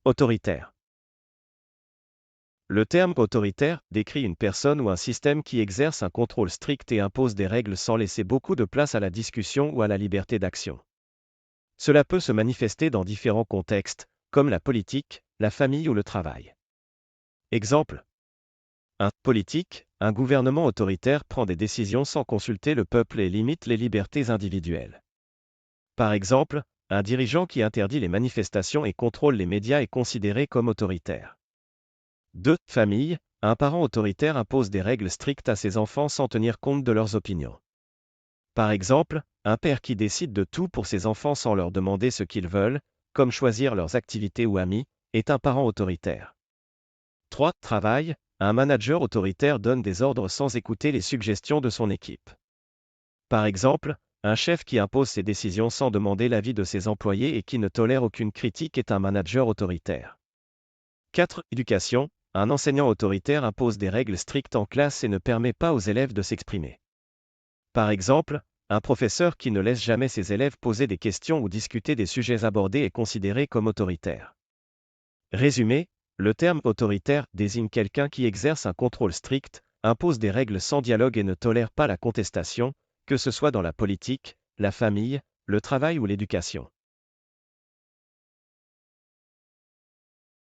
Autoritaire. Le terme autoritaire décrit une personne ou un système qui exerce un contrôle strict et impose des règles sans laisser beaucoup de place à la discussion ou à la liberté d'action. Cela peut se manifester dans différents contextes, comme la politique, la famille ou le travail. Exemple. 1. Politique, un gouvernement autoritaire prend des décisions sans consulter le peuple et limite les libertés individuelles. Par exemple, un dirigeant qui interdit les manifestations et contrôle les médias est considéré comme autoritaire. 2. Famille, un parent autoritaire impose des règles strictes à ses enfants sans tenir compte de leurs opinions. Par exemple, un père qui décide de tout pour ses enfants sans leur demander ce qu'ils veulent, comme choisir leurs activités ou amis, est un parent autoritaire. 3. Travail, un manager autoritaire donne des ordres sans écouter les suggestions de son équipe. Par exemple, un chef qui impose ses décisions sans demander l'avis de ses employés et qui ne tolère aucune critique est un manager autoritaire. 4. Éducation, un enseignant autoritaire impose des règles strictes en classe et ne permet pas aux élèves de s'exprimer. Par exemple, un professeur qui ne laisse jamais ses élèves poser des questions ou discuter des sujets abordés est considéré comme autoritaire. Résumé, le terme autoritaire désigne quelqu'un qui exerce un contrôle strict, impose des règles sans dialogue et ne tolère pas la contestation, que ce soit dans la politique, la famille, le travail ou l'éducation.